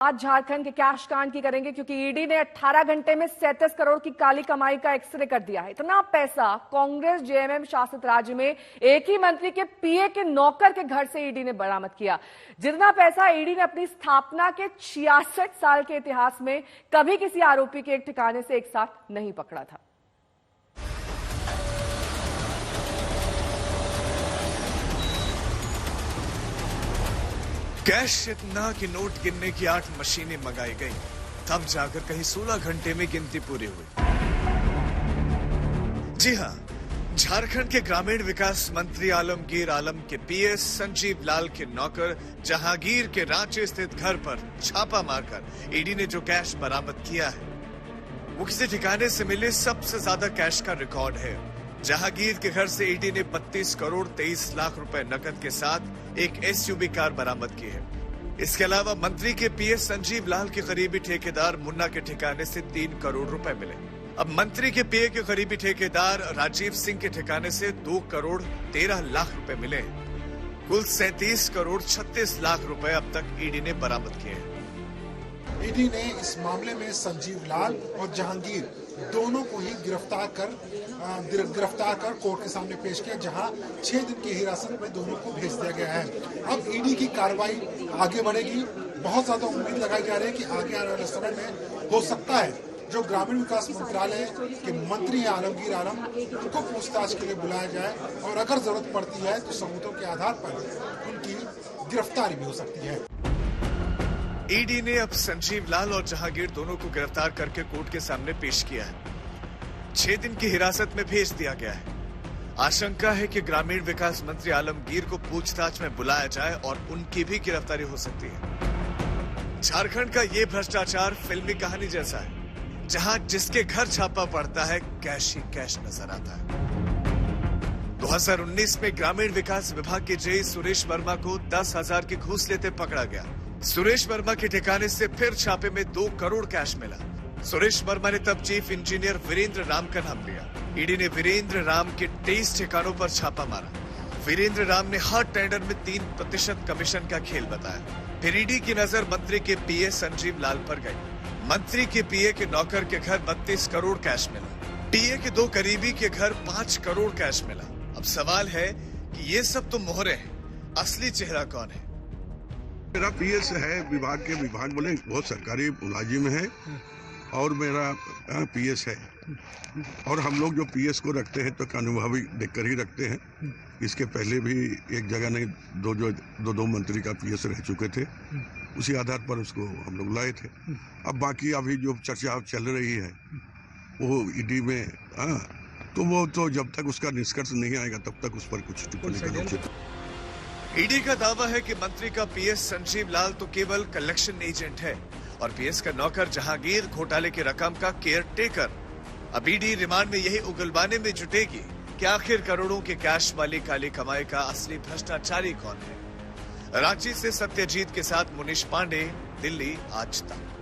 आज झारखंड के कैश कांड की करेंगे क्योंकि ईडी ने 18 घंटे में 37 करोड़ की काली कमाई का एक्सरे कर दिया है। इतना पैसा कांग्रेस जेएमएम शासित राज्य में एक ही मंत्री के पीए के नौकर के घर से ईडी ने बरामद किया। जितना पैसा ईडी ने अपनी स्थापना के 66 साल के इतिहास में कभी किसी आरोपी के एक ठिकाने से एक साथ नहीं पकड़ा था। कैश इतना कि नोट गिनने की 8 मशीनें मंगाई गई, तब जाकर कहीं 16 घंटे में गिनती पूरी हुई। जी हां, झारखंड के ग्रामीण विकास मंत्री आलमगीर आलम के पीएस संजीव लाल के नौकर जहांगीर के रांची स्थित घर पर छापा मारकर ईडी ने जो कैश बरामद किया है वो किसी ठिकाने से मिले सबसे ज्यादा कैश का रिकॉर्ड है। जहांगीर के घर से ईडी ने 32 करोड़ 23 लाख रुपए नकद के साथ एक एसयूवी कार बरामद की है। इसके अलावा मंत्री के पीएस संजीव लाल के करीबी ठेकेदार मुन्ना के ठिकाने से 3 करोड़ रुपए मिले। अब मंत्री के पीए के करीबी ठेकेदार राजीव सिंह के ठिकाने से 2 करोड़ 13 लाख रुपए मिले। कुल 37 करोड़ 36 लाख रुपए अब तक ईडी ने बरामद किए हैं। ईडी ने इस मामले में संजीव लाल और जहांगीर दोनों को ही गिरफ्तार कर कोर्ट के सामने पेश किया, जहां 6 दिन की हिरासत में दोनों को भेज दिया गया है। अब ईडी की कार्रवाई आगे बढ़ेगी। बहुत ज्यादा उम्मीद लगाई जा रही है कि आगे आने वाले समय में हो सकता है जो ग्रामीण विकास मंत्रालय के मंत्री आलमगीर आलम उनको पूछताछ के लिए बुलाया जाए और अगर जरूरत पड़ती है तो सबूतों के आधार पर उनकी गिरफ्तारी भी हो सकती है। ईडी ने अब संजीव लाल और जहांगीर दोनों को गिरफ्तार करके कोर्ट के सामने पेश किया है। 6 दिन की हिरासत में भेज दिया गया है। आशंका है कि ग्रामीण विकास मंत्री आलमगीर को पूछताछ में बुलाया जाए और उनकी भी गिरफ्तारी हो सकती है। झारखंड का ये भ्रष्टाचार फिल्मी कहानी जैसा है, जहां जिसके घर छापा पड़ता है कैश ही कैश नजर आता है। 2019 में ग्रामीण विकास विभाग के जेई सुरेश वर्मा को 10,000 की घूस लेते पकड़ा गया। सुरेश वर्मा के ठिकाने से फिर छापे में 2 करोड़ कैश मिला। सुरेश वर्मा ने तब चीफ इंजीनियर वीरेंद्र राम का नाम लिया। ईडी ने वीरेंद्र राम के 23 ठिकानों पर छापा मारा। वीरेंद्र राम ने हर टेंडर में 3% कमीशन का खेल बताया। फिर ईडी की नजर मंत्री के पीए संजीव लाल पर गई। मंत्री के पीए के नौकर के घर 32 करोड़ कैश मिला। पीए के 2 करीबी के घर 5 करोड़ कैश मिला। अब सवाल है कि ये सब तो मोहरे हैं, असली चेहरा कौन है? मेरा पीएस है विभाग के, विभाग बोले बहुत सरकारी मुलाजिम है और मेरा पीएस है। और हम लोग जो पीएस को रखते हैं तो अनुभवी देखकर ही रखते हैं। इसके पहले भी एक जगह नहीं दो मंत्री का पीएस रह चुके थे, उसी आधार पर उसको हम लोग लाए थे। अब बाकी अभी जो चर्चा चल रही है वो ईडी में तो वो तो जब तक उसका निष्कर्ष नहीं आएगा तब तक उस पर कुछ टिप्पणी करना उचित। ईडी का दावा है कि मंत्री का पीएस संजीव लाल तो केवल कलेक्शन एजेंट है और पीएस का नौकर जहांगीर घोटाले की रकम का केयर टेकर। अब ईडी रिमांड में यही उगलवाने में जुटेगी कि आखिर करोड़ों के कैश वाली काली कमाई का असली भ्रष्टाचारी कौन है। रांची से सत्यजीत के साथ मुनीश पांडे, दिल्ली आज तक।